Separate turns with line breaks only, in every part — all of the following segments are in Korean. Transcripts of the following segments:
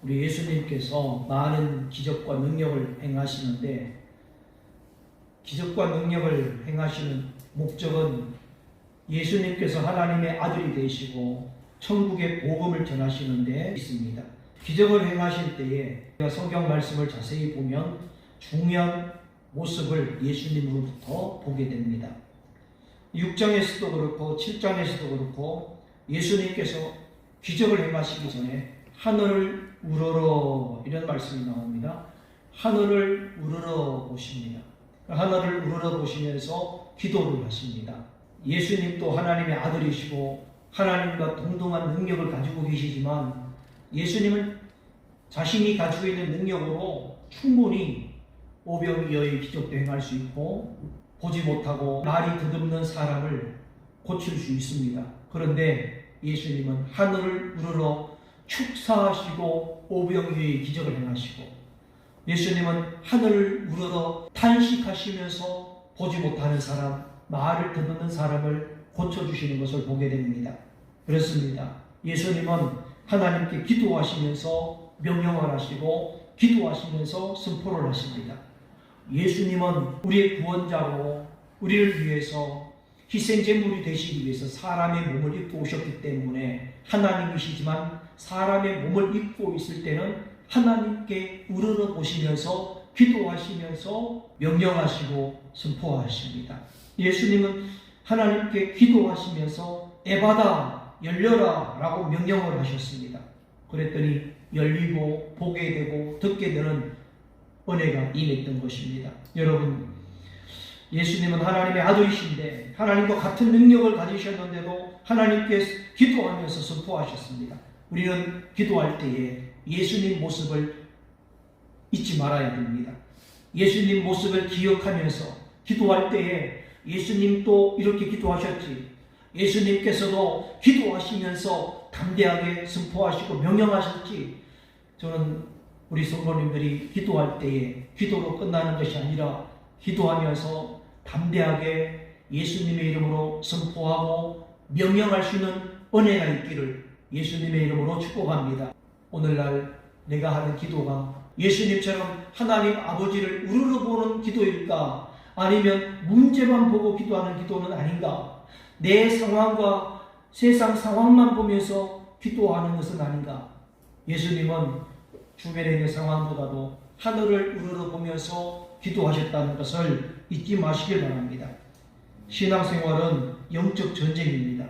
우리 예수님께서 많은 기적과 능력을 행하시는데 기적과 능력을 행하시는 목적은 예수님께서 하나님의 아들이 되시고 천국의 복음을 전하시는 데 있습니다. 기적을 행하실 때에 성경 말씀을 자세히 보면 중요한 모습을 예수님으로부터 보게 됩니다. 6장에서도 그렇고 7장에서도 그렇고 예수님께서 기적을 행하시기 전에 하늘을 우러러 이런 말씀이 나옵니다. 하늘을 우러러 보십니다. 하늘을 우러러 보시면서 기도를 하십니다. 예수님도 하나님의 아들이시고 하나님과 동등한 능력을 가지고 계시지만 예수님은 자신이 가지고 있는 능력으로 충분히 오병이어의 기적도 행할 수 있고 보지 못하고 말이 더듬는 사람을 고칠 수 있습니다. 그런데 예수님은 하늘을 우러러 축사하시고 오병이어의 기적을 행하시고 예수님은 하늘을 우러러 탄식하시면서 보지 못하는 사람, 말을 더듬는 사람을 고쳐주시는 것을 보게 됩니다. 그렇습니다. 예수님은 하나님께 기도하시면서 명령을 하시고 기도하시면서 선포를 하십니다. 예수님은 우리의 구원자로 우리를 위해서 희생제물이 되시기 위해서 사람의 몸을 입고 오셨기 때문에 하나님이시지만 사람의 몸을 입고 있을 때는 하나님께 우러러 보시면서 기도하시면서 명령하시고 선포하십니다. 예수님은 하나님께 기도하시면서 에바다 열려라 라고 명령을 하셨습니다. 그랬더니 열리고 보게 되고 듣게 되는 은혜가 임했던 것입니다. 여러분, 예수님은 하나님의 아들이신데 하나님과 같은 능력을 가지셨는데도 하나님께 기도하면서 선포하셨습니다. 우리는 기도할 때에 예수님 모습을 잊지 말아야 됩니다. 예수님 모습을 기억하면서 기도할 때에 예수님도 이렇게 기도하셨지, 예수님께서도 기도하시면서 담대하게 선포하시고 명령하셨지. 저는 우리 성도님들이 기도할 때에 기도로 끝나는 것이 아니라 기도하면서 담대하게 예수님의 이름으로 선포하고 명령할 수 있는 은혜가 있기를 예수님의 이름으로 축복합니다. 오늘날 내가 하는 기도가 예수님처럼 하나님 아버지를 우러러 보는 기도일까? 아니면 문제만 보고 기도하는 기도는 아닌가? 내 상황과 세상 상황만 보면서 기도하는 것은 아닌가? 예수님은 주변에 있는 상황보다도 하늘을 우러러 보면서 기도하셨다는 것을 잊지 마시길 바랍니다. 신앙생활은 영적 전쟁입니다.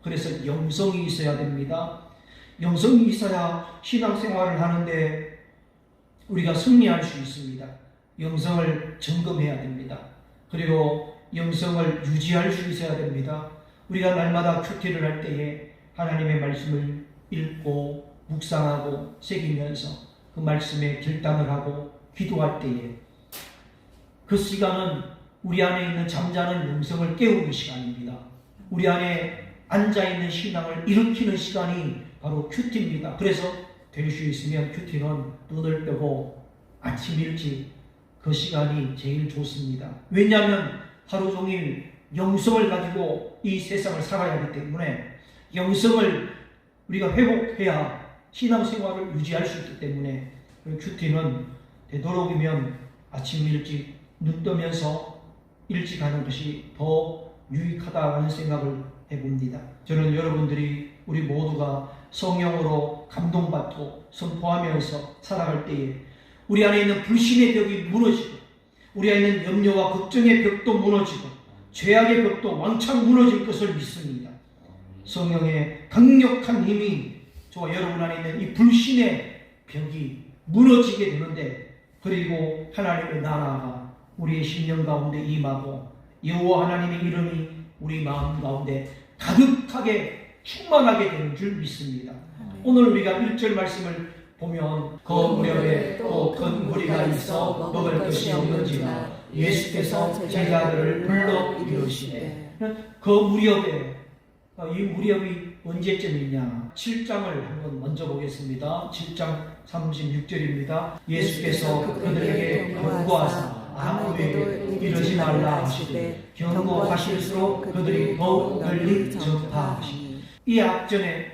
그래서 영성이 있어야 됩니다. 영성이 있어야 신앙생활을 하는데 우리가 승리할 수 있습니다. 영성을 점검해야 됩니다. 그리고 영성을 유지할 수 있어야 됩니다. 우리가 날마다 큐티를 할 때에 하나님의 말씀을 읽고 묵상하고 새기면서 그 말씀에 결단을 하고 기도할 때에 그 시간은 우리 안에 있는 잠자는 영성을 깨우는 시간입니다. 우리 안에 앉아있는 신앙을 일으키는 시간이 바로 큐티입니다. 그래서 될 수 있으면 큐티는 눈을 뜨고 아침 일찍 그 시간이 제일 좋습니다. 왜냐하면 하루 종일 영성을 가지고 이 세상을 살아야 하기 때문에 영성을 우리가 회복해야 신앙생활을 유지할 수 있기 때문에 큐티는 되도록이면 아침 일찍 눈 뜨면서 일찍 하는 것이 더 유익하다는 생각을 해봅니다. 저는 여러분들이 우리 모두가 성령으로 감동받고 선포하면서 살아갈 때에 우리 안에 있는 불신의 벽이 무너지고 우리 안에 있는 염려와 걱정의 벽도 무너지고 죄악의 벽도 왕창 무너질 것을 믿습니다. 성령의 강력한 힘이 저와 여러분 안에 있는 이 불신의 벽이 무너지게 되는데, 그리고 하나님의 나라가 우리의 심령 가운데 임하고 여호와 하나님의 이름이 우리 마음 가운데 가득하게 충만하게 되는 줄 믿습니다. 오늘 우리가 1절 말씀을 보면 그 무렵에 또 큰 무리가 있어 먹을 것이 없는지라 예수께서 제자들을 불러 이르시되, 그 무렵에, 이 무렵이 언제쯤이냐? 7장을 한번 먼저 보겠습니다. 7장 36절입니다. 예수께서 그들에게 경고하사 아무에게 이르지 말라 하시되 경고하실수록 그들이 더욱 널리 전파하시니. 이 앞전에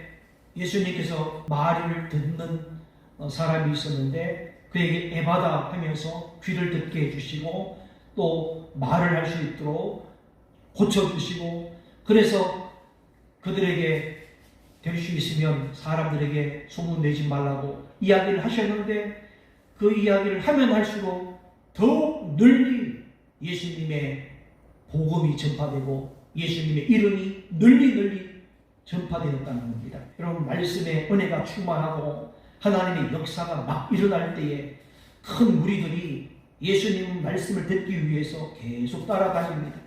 예수님께서 말을 듣는 사람이 있었는데 그에게 에바다 하면서 귀를 듣게 해주시고 또 말을 할 수 있도록 고쳐주시고, 그래서 그들에게 될 수 있으면 사람들에게 소문내지 말라고 이야기를 하셨는데, 그 이야기를 하면 할수록 더욱 널리 예수님의 복음이 전파되고 예수님의 이름이 널리 전파되었다는 겁니다. 여러분, 말씀의 은혜가 충만하고 하나님의 역사가 막 일어날 때에 큰 무리들이 예수님 말씀을 듣기 위해서 계속 따라다닙니다.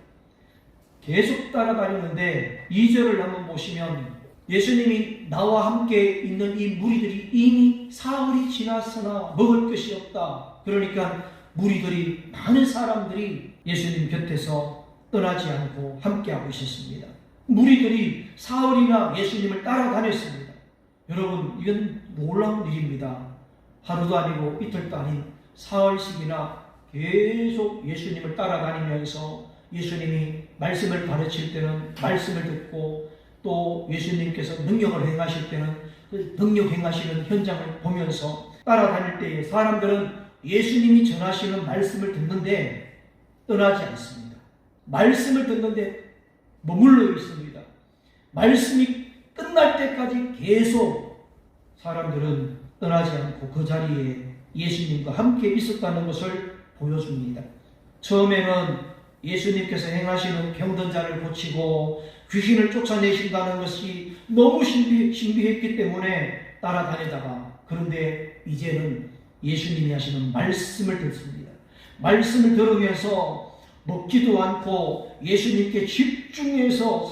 계속 따라다니는데 2절을 한번 보시면 예수님이 나와 함께 있는 이 무리들이 이미 사흘이 지났으나 먹을 것이 없다. 그러니까 무리들이, 많은 사람들이 예수님 곁에서 떠나지 않고 함께하고 있었습니다. 무리들이 사흘이나 예수님을 따라다녔습니다. 여러분, 이건 놀라운 일입니다. 하루도 아니고 이틀도 아닌 사흘씩이나 계속 예수님을 따라다니면서 예수님이 말씀을 가르칠 때는 말씀을 듣고, 또 예수님께서 능력을 행하실 때는 그 능력 행하시는 현장을 보면서 따라다닐 때에 사람들은 예수님이 전하시는 말씀을 듣는데 떠나지 않습니다. 말씀을 듣는데 머물러 있습니다. 말씀이 끝날 때까지 계속 사람들은 떠나지 않고 그 자리에 예수님과 함께 있었다는 것을 보여줍니다. 처음에는 예수님께서 행하시는 병든 자를 고치고 귀신을 쫓아내신다는 것이 너무 신비했기 때문에 따라다니다가, 그런데 이제는 예수님이 하시는 말씀을 듣습니다. 말씀을 들으면서 먹지도 않고 예수님께 집중해서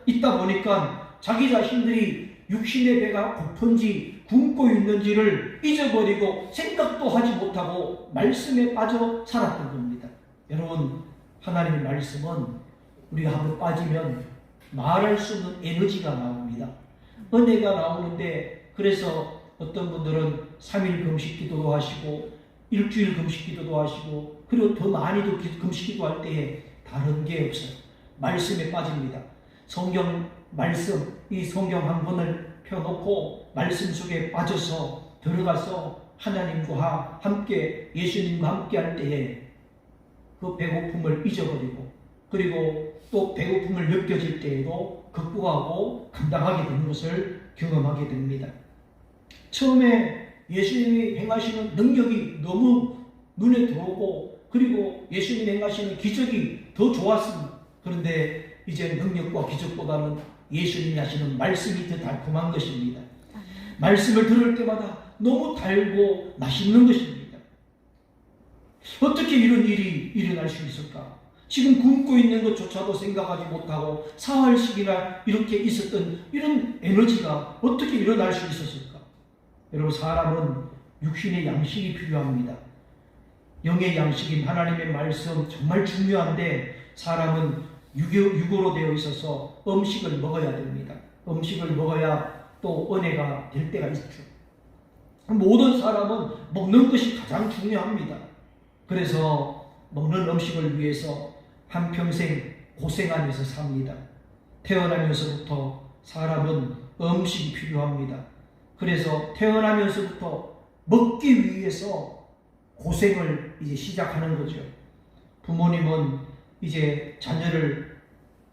있다 보니까 자기 자신들이 육신의 배가 고픈지 굶고 있는지를 잊어버리고 생각도 하지 못하고 말씀에 빠져 살았던 겁니다. 여러분, 하나님의 말씀은 우리가 한번 빠지면 말할 수 없는 에너지가 나옵니다. 은혜가 나오는데, 그래서 어떤 분들은 3일 금식 기도도 하시고 일주일 금식 기도도 하시고, 그리고 더 많이도 금식 기도할 때에 다른 게 없어요. 말씀에 빠집니다. 성경 말씀, 이 성경 한 권을 펴놓고 말씀 속에 빠져서 들어가서 하나님과 함께, 예수님과 함께 할 때에 그 배고픔을 잊어버리고, 그리고 또 배고픔을 느껴질 때에도 극복하고 감당하게 되는 것을 경험하게 됩니다. 처음에 예수님이 행하시는 능력이 너무 눈에 들어오고, 그리고 예수님이 행하시는 기적이 더 좋았습니다. 그런데 이제 능력과 기적보다는 예수님이 하시는 말씀이 더 달콤한 것입니다. 말씀을 들을 때마다 너무 달고 맛있는 것입니다. 어떻게 이런 일이 일어날 수 있을까? 지금 굶고 있는 것조차도 생각하지 못하고 사흘씩이나 이렇게 있었던 이런 에너지가 어떻게 일어날 수 있었을까? 여러분, 사람은 육신의 양식이 필요합니다. 영의 양식인 하나님의 말씀 정말 중요한데, 사람은 육으로 되어 있어서 음식을 먹어야 됩니다. 음식을 먹어야 또 은혜가 될 때가 있죠. 모든 사람은 먹는 것이 가장 중요합니다. 그래서 먹는 음식을 위해서 한평생 고생하면서 삽니다. 태어나면서부터 사람은 음식이 필요합니다. 그래서 태어나면서부터 먹기 위해서 고생을 이제 시작하는 거죠. 부모님은 이제 자녀를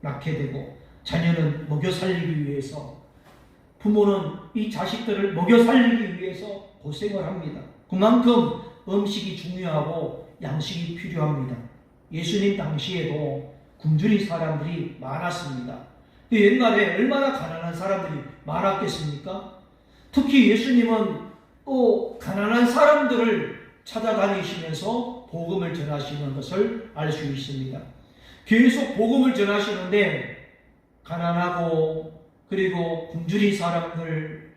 낳게 되고, 자녀는 먹여 살리기 위해서, 부모는 이 자식들을 먹여 살리기 위해서 고생을 합니다. 그만큼 음식이 중요하고 양식이 필요합니다. 예수님 당시에도 굶주린 사람들이 많았습니다. 옛날에 얼마나 가난한 사람들이 많았겠습니까? 특히 예수님은 또 가난한 사람들을 찾아다니시면서 복음을 전하시는 것을 알 수 있습니다. 계속 복음을 전하시는데 가난하고 그리고 굶주린 사람들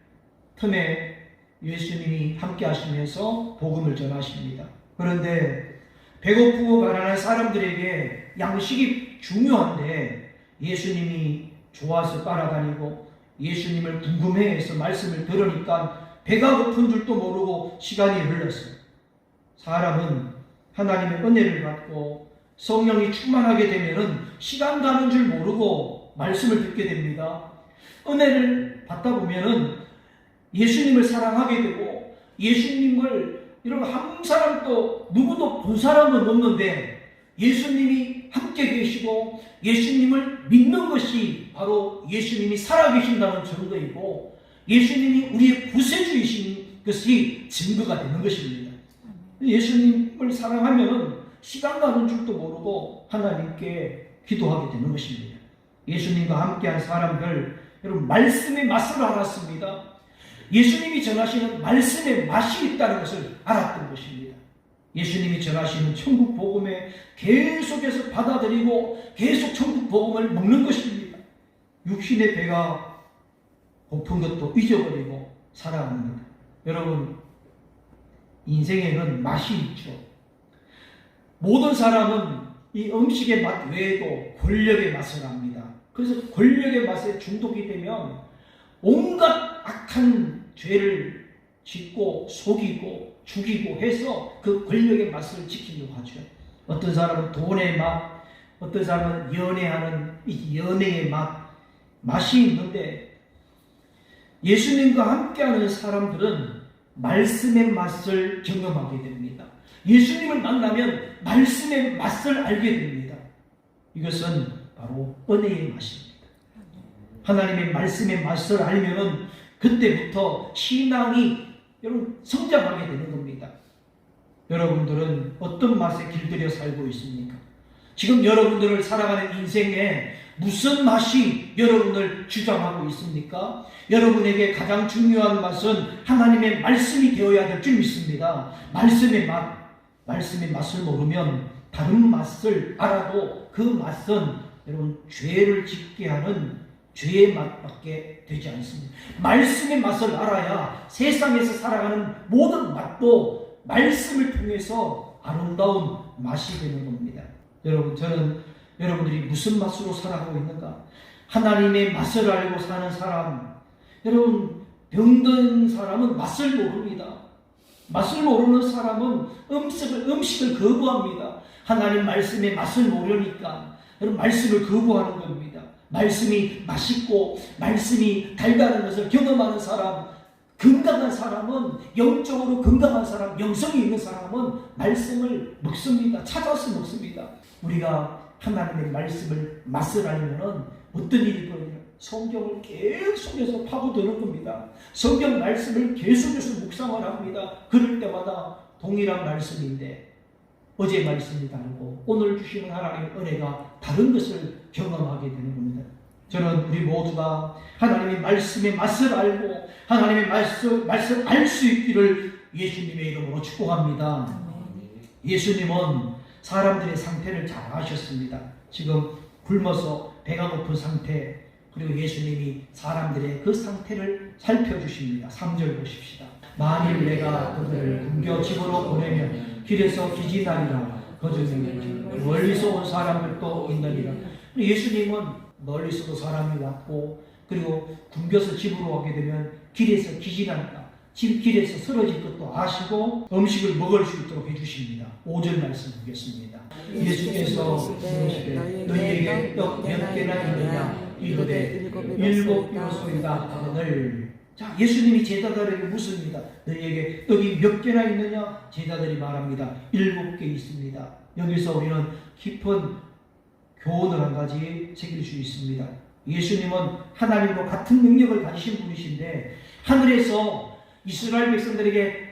틈에 예수님이 함께 하시면서 복음을 전하십니다. 그런데 배고프고 가난한 사람들에게 양식이 중요한데 예수님이 좋아서 따라다니고 예수님을 궁금해해서 말씀을 들으니까 배가 고픈 줄도 모르고 시간이 흘렀어요. 사람은 하나님의 은혜를 받고 성령이 충만하게 되면은 시간 가는 줄 모르고 말씀을 듣게 됩니다. 은혜를 받다 보면은 예수님을 사랑하게 되고 예수님을 여러분 한 사람도 누구도 본 사람은 없는데 예수님이 함께 계시고 예수님을 믿는 것이 바로 예수님이 살아계신다는 증거이고 예수님이 우리의 구세주이신 것이 증거가 되는 것입니다. 예수님을 사랑하면 시간 가는 줄도 모르고 하나님께 기도하게 되는 것입니다. 예수님과 함께한 사람들, 여러분 말씀의 맛을 알았습니다. 예수님이 전하시는 말씀의 맛이 있다는 것을 알았던 것입니다. 예수님이 전하시는 천국 복음에 계속해서 받아들이고 계속 천국 복음을 먹는 것입니다. 육신의 배가 고픈 것도 잊어버리고 살아갑니다. 여러분, 인생에는 맛이 있죠. 모든 사람은 이 음식의 맛 외에도 권력의 맛을 압니다. 그래서 권력의 맛에 중독이 되면 온갖 악한 죄를 짓고 속이고 죽이고 해서 그 권력의 맛을 지키려고 하죠. 어떤 사람은 돈의 맛, 어떤 사람은 연애하는 이 연애의 맛이 있는데 예수님과 함께하는 사람들은 말씀의 맛을 경험하게 됩니다. 예수님을 만나면 말씀의 맛을 알게 됩니다. 이것은 바로 은혜의 맛입니다. 하나님의 말씀의 맛을 알면은 그때부터 신앙이 여러분 성장하게 되는 겁니다. 여러분들은 어떤 맛에 길들여 살고 있습니까? 지금 여러분들을 살아가는 인생에 무슨 맛이 여러분을 주장하고 있습니까? 여러분에게 가장 중요한 맛은 하나님의 말씀이 되어야 될 줄 믿습니다. 말씀의 맛을 모르면 다른 맛을 알아도 그 맛은 여러분 죄를 짓게 하는 죄의 맛밖에 되지 않습니다. 말씀의 맛을 알아야 세상에서 살아가는 모든 맛도 말씀을 통해서 아름다운 맛이 되는 겁니다. 여러분, 저는 여러분들이 무슨 맛으로 살아가고 있는가? 하나님의 맛을 알고 사는 사람, 여러분 병든 사람은 맛을 모릅니다. 맛을 모르는 사람은 음식을 거부합니다. 하나님 말씀의 맛을 모르니까 여러분 말씀을 거부하는 겁니다. 말씀이 맛있고 말씀이 달다는 것을 경험하는 사람, 건강한 사람은, 영적으로 건강한 사람, 영성이 있는 사람은 말씀을 먹습니다. 찾아서 먹습니다. 우리가 하나님의 말씀을 맛을 알면은 어떤 일이 벌어져요? 성경을 계속해서 파고드는 겁니다. 성경 말씀을 계속해서 묵상을 합니다. 그럴 때마다 동일한 말씀인데 어제 말씀이 다르고 오늘 주시는 하나님의 은혜가 다른 것을 경험하게 되는 겁니다. 저는 우리 모두가 하나님의 말씀의 맛을 알고 하나님의 말씀을 알 수 있기를 예수님의 이름으로 축복합니다. 예수님은 사람들의 상태를 잘 아셨습니다. 지금 굶어서 배가 고픈 상태, 그리고 예수님이 사람들의 그 상태를 살펴주십니다. 3절 보십시다. 만일 내가 그들을 굶겨 집으로 보내면 길에서 기진하리라. 그중에 멀리서 온 사람들도 있느니라. 예수님은 멀리서도 사람이 왔고 그리고 굶겨서 집으로 오게 되면 길에서 기진한다. 길에서 쓰러질 것도 아시고 음식을 먹을 수 있도록 해주십니다. 5절 말씀 보겠습니다. 예수께서 물으시되 너희에게 떡 몇 개나 있느냐? 이르되 7 비로소이다 하거늘. 자, 예수님이 제자들에게 묻습니다. 너희에게 떡이 몇 개나 있느냐? 제자들이 말합니다. 7개 있습니다. 여기서 우리는 깊은 교훈을 한 가지 새길 수 있습니다. 예수님은 하나님과 같은 능력을 가지신 분이신데 하늘에서 이스라엘 백성들에게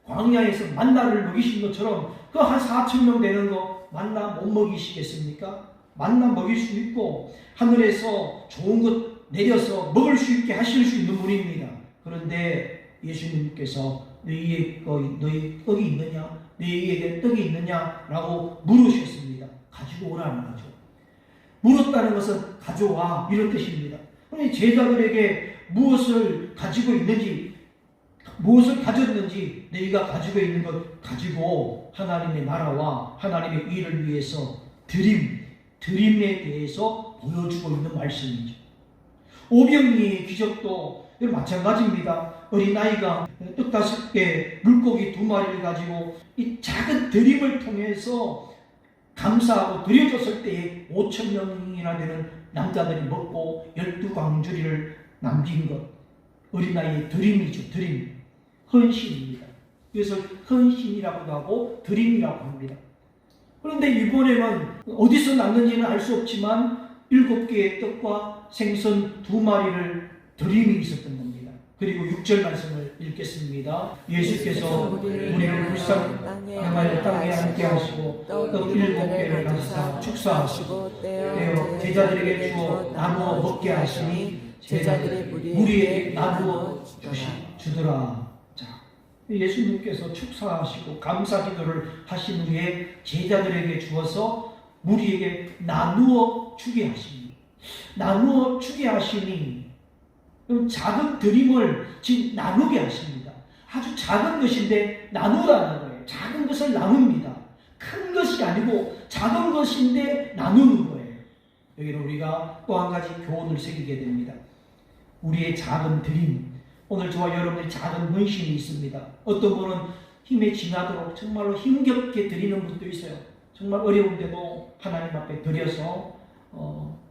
광야에서 만나를 먹이신 것처럼 그 한 4,000명 되는 거 만나 못 먹이시겠습니까? 만나 먹일 수 있고 하늘에서 좋은 것 내려서 먹을 수 있게 하실 수 있는 분입니다. 그런데 예수님께서 너희 떡이 있느냐? 너희에게 떡이 있느냐? 라고 물으셨습니다. 가지고 오라는 거죠. 물었다는 것은 가져와 이런 뜻입니다. 그런데 제자들에게 무엇을 가지고 있는지, 무엇을 가졌는지 너희가 가지고 있는 것 가지고 하나님의 나라와 하나님의 일을 위해서 드림에 대해서 보여주고 있는 말씀이죠. 오병이의 기적도 마찬가지입니다. 어린아이가 떡 5개, 물고기 2마리를 가지고 이 작은 드림을 통해서 감사하고 드려줬을 때에 5,000명이나 되는 남자들이 먹고 12광주리를 남긴 것, 어린아이의 드림이죠. 드림. 헌신입니다. 그래서 헌신이라고도 하고 드림이라고 합니다. 그런데 이번에는 어디서 났는지는 알 수 없지만 7개의 떡과 생선 2마리를 드림이 있었던 겁니다. 그리고 6절 말씀을 읽겠습니다. 예수께서 우리를 불쌍히 향하여 땅에 앉게 하시고 떡 7개를 가지사 축사하시고 떼어 제자들에게 주어 나누어 먹게 하시니 제자들의 무리에게 나누어 주더라. 자, 예수님께서 축사하시고 감사 기도를 하신 후에 제자들에게 주어서 무리에게 나누어 주게 하시니, 나누어 주게 하시니 작은 드림을 지금 나누게 하십니다. 아주 작은 것인데 나누라는 거예요. 작은 것을 나눕니다. 큰 것이 아니고 작은 것인데 나누는 거예요. 여기는 우리가 또 한 가지 교훈을 새기게 됩니다. 우리의 작은 드림, 오늘 저와 여러분의 작은 헌신이 있습니다. 어떤 분은 힘에 지나도록 정말로 힘겹게 드리는 분도 있어요. 정말 어려운데도 하나님 앞에 드려서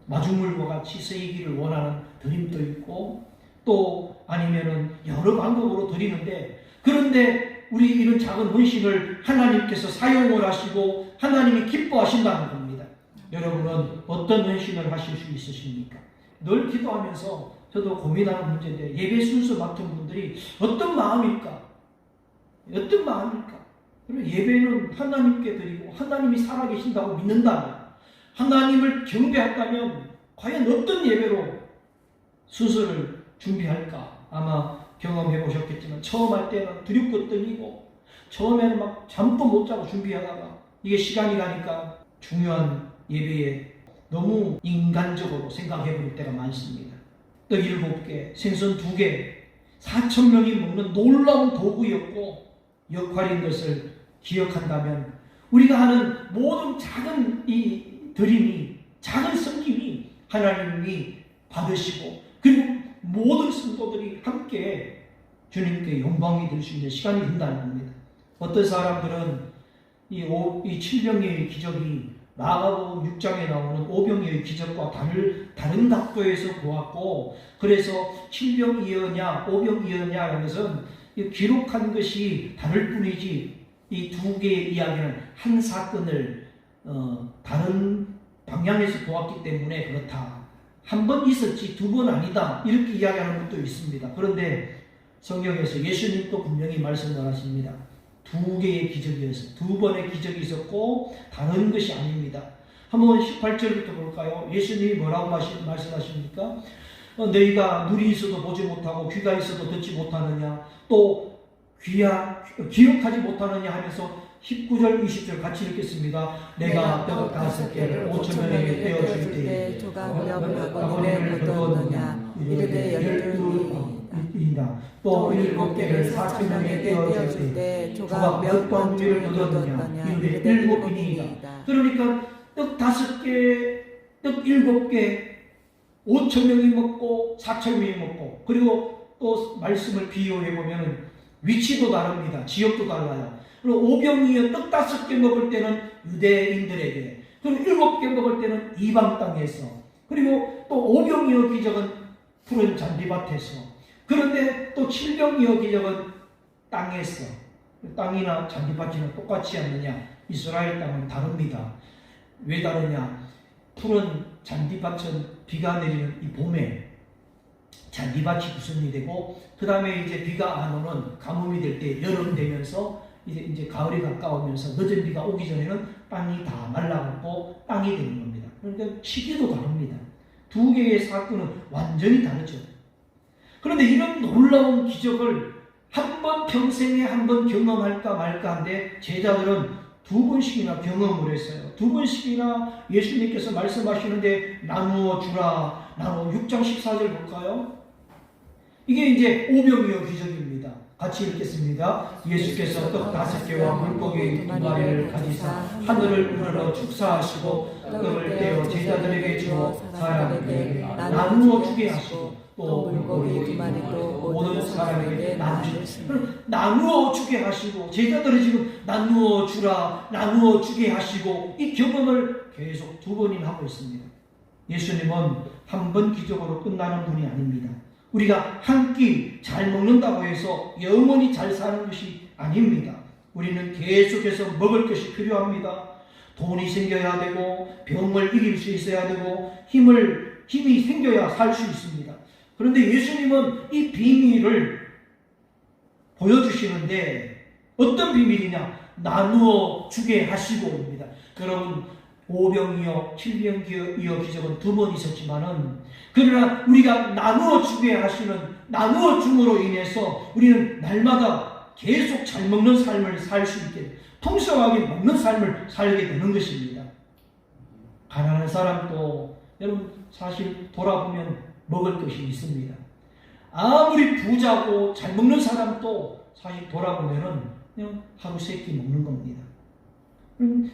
마중물과 같이 쓰이기를 원하는 드림도 있고, 또 아니면은 여러 방법으로 드리는데, 그런데 우리 이런 작은 헌신을 하나님께서 사용을 하시고 하나님이 기뻐하신다는 겁니다. 여러분은 어떤 헌신을 하실 수 있으십니까? 늘 기도하면서 저도 고민하는 문제인데, 예배 순서 맡은 분들이 어떤 마음일까? 어떤 마음일까? 예배는 하나님께 드리고 하나님이 살아계신다고 믿는다면, 하나님을 경배한다면 과연 어떤 예배로 순서를 준비할까? 아마 경험해 보셨겠지만 처음 할 때는 두렵고 떨리고 처음에는 막 잠도 못 자고 준비하다가 이게 시간이 가니까 중요한 예배에 너무 인간적으로 생각해 볼 때가 많습니다. 떡 7개, 생선 2개, 4,000명이 먹는 놀라운 도구였고 역할인 것을 기억한다면, 우리가 하는 모든 작은 이 드림이, 작은 섬김이 하나님이 받으시고, 그리고 모든 성도들이 함께 주님께 영광이 될 수 있는 시간이 된다는 겁니다. 어떤 사람들은 이 7병의 기적이 마가복음 6장에 나오는 5병의 기적과 다른 각도에서 보았고, 그래서 7병이었냐 5병이었냐 하는 것은 기록한 것이 다를 뿐이지, 이 2개의 이야기는 한 사건을 다른 방향에서 보았기 때문에 그렇다. 한 번 있었지 2번 아니다, 이렇게 이야기하는 것도 있습니다. 그런데 성경에서 예수님도 분명히 말씀을 하십니다. 2개의 기적이었어요. 2번의 기적이 있었고 다른 것이 아닙니다. 한번 18절부터 볼까요? 예수님이 뭐라고 말씀하십니까? 너희가 눈이 있어도 보지 못하고 귀가 있어도 듣지 못하느냐, 또 기억하지 못하느냐 하면서 19절 20절 같이 읽겠습니다. 내가 떡 5개를 5,000명에게 떼어줄 때에 아버님을 거두었느냐, 이르되 12이다. 또 7개를 4,000명에게 떼어줄 때 조각 몇 방울을 거두었느냐, 이르되 7이다. 그러니까 떡 5개, 떡 7개, 5,000명이 먹고 4,000명이 먹고, 그리고 또 말씀을 비유해 보면 위치도 다릅니다. 지역도 달라요. 그리고 5병이어 떡 5개 먹을 때는 유대인들에게, 그리고 7개 먹을 때는 이방 땅에서, 그리고 또 5병이어 기적은 푸른 잔디밭에서, 그런데 또 7병이어 기적은 땅에서. 땅이나 잔디밭이나 똑같지 않느냐? 이스라엘 땅은 다릅니다. 왜 다르냐? 푸른 잔디밭은 비가 내리는 이 봄에 잔디밭이 구성이 되고, 그 다음에 이제 비가 안 오는 가뭄이 될 때 여름 되면서 이제 가을이 가까우면서 늦은 비가 오기 전에는 땅이 다 말라갖고 땅이 되는 겁니다. 그러니까 시기도 다릅니다. 2개의 사건은 완전히 다르죠. 그런데 이런 놀라운 기적을 평생에 한 번 경험할까 말까 한데, 제자들은 2번씩이나 경험을 했어요. 2번씩이나 예수님께서 말씀하시는데 나누어 주라. 6장 14절 볼까요? 이게 이제 5병이어 기적입니다. 같이 읽겠습니다. 예수께서 떡 5개와 물고기 2마리를 가지사 하늘을 우러러 축사하시고 떡을 떼어 제자들에게 주어 사람에게 나누어 주게 하시고, 또 물고기 2마리도 모든 사람에게 나누어 주게 하시고, 제자들이 지금 나누어 주라, 나누어 주게 하시고, 이 경험을 계속 2번이나 하고 있습니다. 예수님은 한 번 기적으로 끝나는 분이 아닙니다. 우리가 한 끼 잘 먹는다고 해서 영원히 잘 사는 것이 아닙니다. 우리는 계속해서 먹을 것이 필요합니다. 돈이 생겨야 되고 병을 이길 수 있어야 되고 힘이 생겨야 살 수 있습니다. 그런데 예수님은 이 비밀을 보여주시는데 어떤 비밀이냐? 나누어 주게 하시고입니다. 여러분 5병이요 7병이요 기적은 2번 있었지만은 그러나 우리가 나누어 주게 하시는 나누어 줌으로 인해서 우리는 날마다 계속 잘 먹는 삶을 살 수 있게 풍성하게 먹는 삶을 살게 되는 것입니다. 가난한 사람도 여러분 사실 돌아보면 먹을 것이 있습니다. 아무리 부자고 잘 먹는 사람도 사실 돌아보면은 그냥 하루 3끼 먹는 겁니다.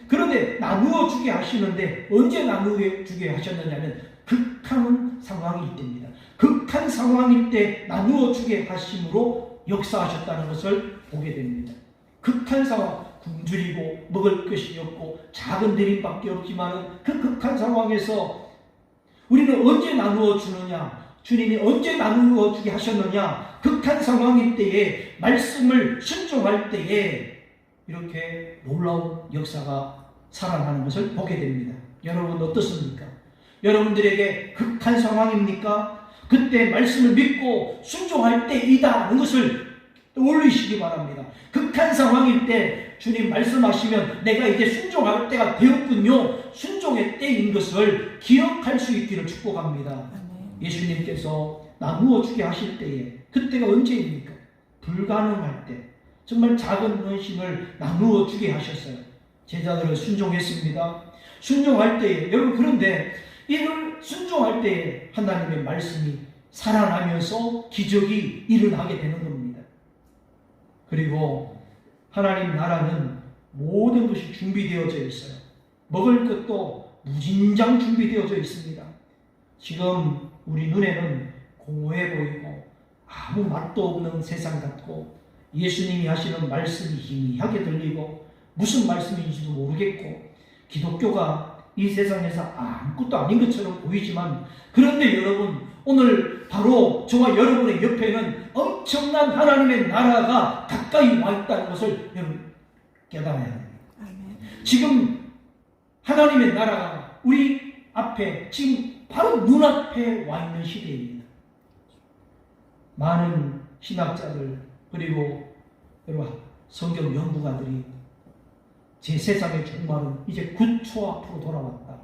그런데 나누어 주게 하시는데 언제 나누어 주게 하셨느냐면 극한 상황일 때입니다. 극한 상황일 때 나누어 주게 하심으로 역사하셨다는 것을 보게 됩니다. 극한 상황, 굶주리고 먹을 것이 없고 작은 내림밖에 없지만 그 극한 상황에서 우리는 언제 나누어 주느냐? 주님이 언제 나누어 주게 하셨느냐? 극한 상황일 때에 말씀을 순종할 때에 이렇게 놀라운 역사가 살아나는 것을 보게 됩니다. 여러분 어떻습니까? 여러분들에게 극한 상황입니까? 그때 말씀을 믿고 순종할 때이다는 것을 떠올리시기 바랍니다. 극한 상황일 때 주님 말씀하시면 내가 이제 순종할 때가 되었군요. 순종의 때인 것을 기억할 수 있기를 축복합니다. 예수님께서 나누어 주게 하실 때에 그때가 언제입니까? 불가능할 때 정말 작은 헌신을 나누어 주게 하셨어요. 제자들은 순종했습니다. 순종할 때에 여러분 그런데 이를 순종할 때에 하나님의 말씀이 살아나면서 기적이 일어나게 되는 겁니다. 그리고 하나님 나라는 모든 것이 준비되어져 있어요. 먹을 것도 무진장 준비되어져 있습니다. 지금 우리 눈에는 공허해 보이고 아무 맛도 없는 세상 같고 예수님이 하시는 말씀이 희미하게 들리고 무슨 말씀인지도 모르겠고 기독교가 이 세상에서 아무것도 아닌 것처럼 보이지만 그런데 여러분 오늘 바로 저와 여러분의 옆에는 엄청난 하나님의 나라가 가까이 와 있다는 것을 여러분 깨달아야 됩니다. 지금 하나님의 나라가 우리 앞에 지금 바로 눈앞에 와 있는 시대입니다. 많은 신학자들 그리고 여러분 성경 연구가들이 제 세상의 종말은 이제 9초 앞으로 돌아왔다.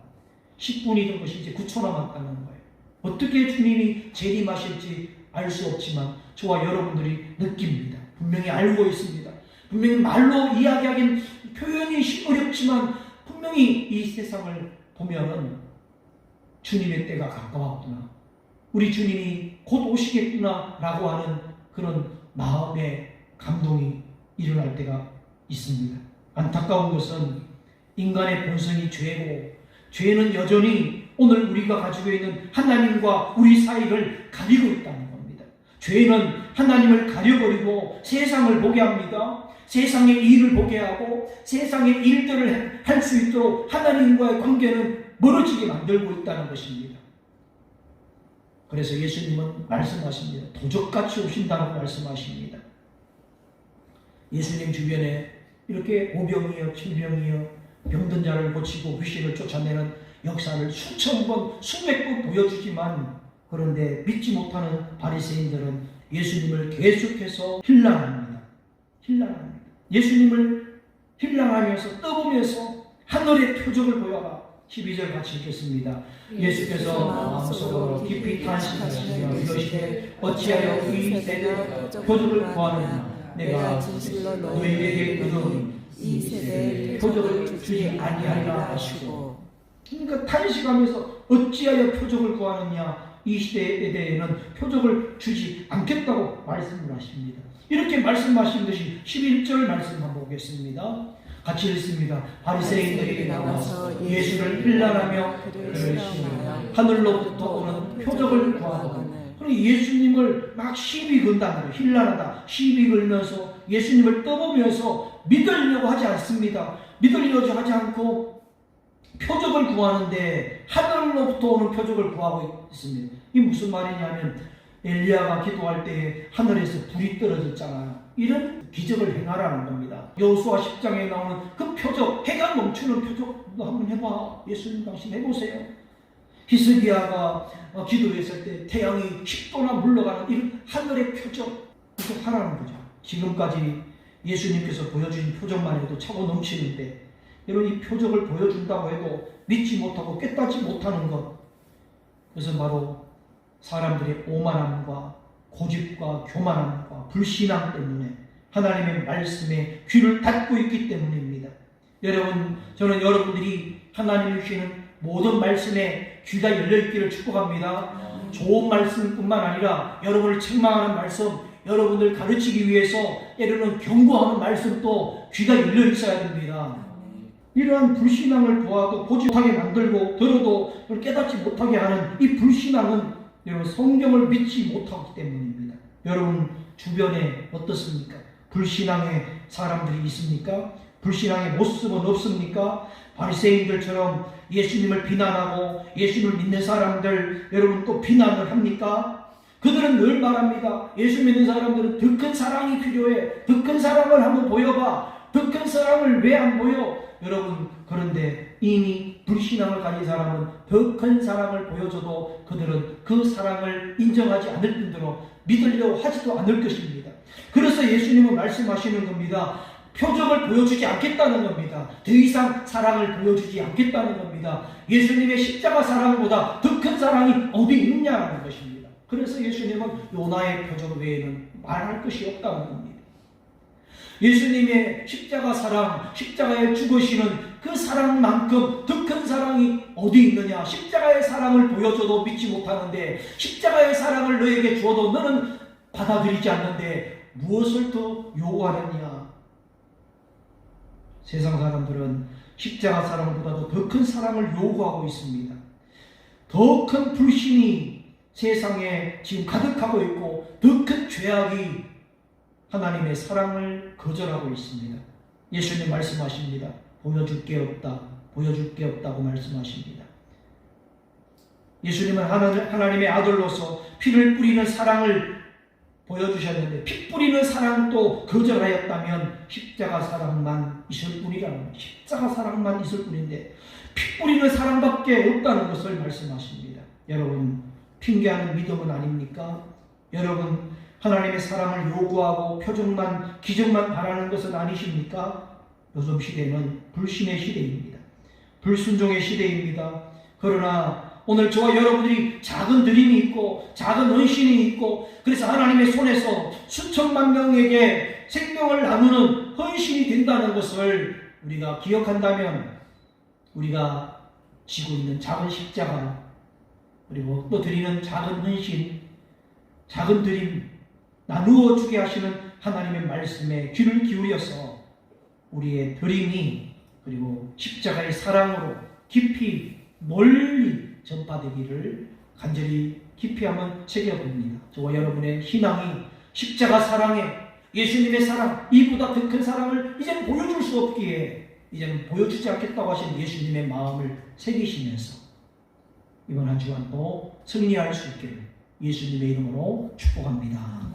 10분이 된 것이 이제 9초 남았다는 거예요. 어떻게 주님이 재림하실지 알 수 없지만 저와 여러분들이 느낍니다. 분명히 알고 있습니다. 분명히 말로 이야기하기는 표현이 어렵지만 분명히 이 세상을 보면은 주님의 때가 가까웠구나. 우리 주님이 곧 오시겠구나 라고 하는 그런 마음의 감동이 일어날 때가 있습니다. 안타까운 것은 인간의 본성이 죄고 죄는 여전히 오늘 우리가 가지고 있는 하나님과 우리 사이를 가리고 있다는 겁니다. 죄는 하나님을 가려버리고 세상을 보게 합니다. 세상의 일을 보게 하고 세상의 일들을 할 수 있도록 하나님과의 관계는 멀어지게 만들고 있다는 것입니다. 그래서 예수님은 말씀하십니다. 도적같이 오신다고 말씀하십니다. 예수님 주변에 이렇게 5병이요 7병이요 병든 자를 고치고 귀신을 쫓아내는 역사를 수천 번 수백 번 보여주지만 그런데 믿지 못하는 바리새인들은 예수님을 계속해서 힐난합니다. 예수님을 힐난하면서 떠보면서 하늘의 표적을 보여라. 12절 같이 읽겠습니다. 예수께서 마음속으로 깊이 탄식하시며 이러시되 어찌하여 이 세대에 표적을 구하느냐. 내가 진실로 너희에게 이르노니 이 세대에 표적을 주지 아니하리라 하시고. 그러니까 탄식하면서 어찌하여 표적을 구하느냐. 이 시대에 대해는 표적을 주지 않겠다고 말씀을 하십니다. 이렇게 말씀하신 것이 11절 말씀 한번 보겠습니다. 같이 읽습니다. 바리새인들이 나와서 예수를 힐난하며 그를 시험하여 하늘로부터 오는 표적을 구하거든. 그리고 예수님을 막 시비 건다는 거예요. 힐난하다. 시비 걸면서 예수님을 떠보면서 믿으려고 하지 않습니다. 믿으려고 하지 않고 표적을 구하는데 하늘로부터 오는 표적을 구하고 있습니다. 이게 무슨 말이냐면 엘리야가 기도할 때 하늘에서 불이 떨어졌잖아요. 이런 기적을 행하라는 겁니다. 여호수아 10장에 나오는 그 표적, 해가 멈추는 표적 너 한번 해봐. 예수님 당신 해보세요. 히스기야가 기도했을 때 태양이 10도나 물러가는 이런 하늘의 표적, 이거 하라는 거죠. 지금까지 예수님께서 보여주신 표적만 해도 차고 넘치는데 여러분 이 표적을 보여준다고 해도 믿지 못하고 깨닫지 못하는 것, 그것은 바로 사람들의 오만함과 고집과 교만함과 불신앙 때문에 하나님의 말씀에 귀를 닫고 있기 때문입니다. 여러분, 저는 여러분들이 하나님이 주시는 모든 말씀에 귀가 열려있기를 축복합니다. 좋은 말씀뿐만 아니라 여러분을 책망하는 말씀, 여러분들 가르치기 위해서 때로는 경고하는 말씀도 귀가 열려 있어야 됩니다. 이러한 불신앙을 보아도 보지 못하게 만들고 들어도 깨닫지 못하게 하는 이 불신앙은 여러분 성경을 믿지 못하기 때문입니다. 여러분 주변에 어떻습니까? 불신앙의 사람들이 있습니까? 불신앙의 모습은 없습니까? 바리새인들처럼 예수님을 비난하고 예수님을 믿는 사람들 여러분 또 비난을 합니까? 그들은 늘 말합니다. 예수 믿는 사람들은 더 큰 사랑이 필요해. 더 큰 사랑을 한번 보여봐. 더 큰 사랑을 왜 안 보여? 여러분, 그런데 이미 불신앙을 가진 사람은 더 큰 사랑을 보여줘도 그들은 그 사랑을 인정하지 않을 뿐더러 믿으려고 하지도 않을 것입니다. 그래서 예수님은 말씀하시는 겁니다. 표적을 보여주지 않겠다는 겁니다. 더 이상 사랑을 보여주지 않겠다는 겁니다. 예수님의 십자가 사랑보다 더 큰 사랑이 어디 있냐는 것입니다. 그래서 예수님은 요나의 표적 외에는 말할 것이 없다는 겁니다. 예수님의 십자가 사랑, 십자가에 죽으시는 그 사랑만큼 더 큰 사랑이 어디 있느냐? 십자가의 사랑을 보여줘도 믿지 못하는데 십자가의 사랑을 너에게 주어도 너는 받아들이지 않는데 무엇을 더 요구하느냐? 세상 사람들은 십자가 사랑보다도 더 큰 사랑을 요구하고 있습니다. 더 큰 불신이 세상에 지금 가득하고 있고 더 큰 죄악이 하나님의 사랑을 거절하고 있습니다. 예수님 말씀하십니다. 보여줄 게 없다. 보여줄 게 없다고 말씀하십니다. 예수님은 하나님의 아들로서 피를 뿌리는 사랑을 보여주셨는데 피 뿌리는 사랑도 거절하였다면 십자가 사랑만 있을 뿐이라는 거예요. 십자가 사랑만 있을 뿐인데 피 뿌리는 사랑밖에 없다는 것을 말씀하십니다. 여러분, 핑계하는 믿음은 아닙니까? 여러분, 하나님의 사랑을 요구하고 표적만, 기적만 바라는 것은 아니십니까? 요즘 시대는 불신의 시대입니다. 불순종의 시대입니다. 그러나 오늘 저와 여러분들이 작은 드림이 있고 작은 헌신이 있고 그래서 하나님의 손에서 수천만 명에게 생명을 나누는 헌신이 된다는 것을 우리가 기억한다면 우리가 지고 있는 작은 십자가 그리고 또 드리는 작은 헌신, 작은 드림 나누어 주게 하시는 하나님의 말씀에 귀를 기울여서 우리의 드림이 그리고 십자가의 사랑으로 깊이 멀리 전파되기를 간절히 깊이 한번 새겨봅니다. 저와 여러분의 신앙이 십자가 사랑에 예수님의 사랑, 이보다 더 큰 사랑을 이제는 보여줄 수 없기에 이제는 보여주지 않겠다고 하신 예수님의 마음을 새기시면서 이번 한 주간도 승리할 수 있기를 예수님의 이름으로 축복합니다.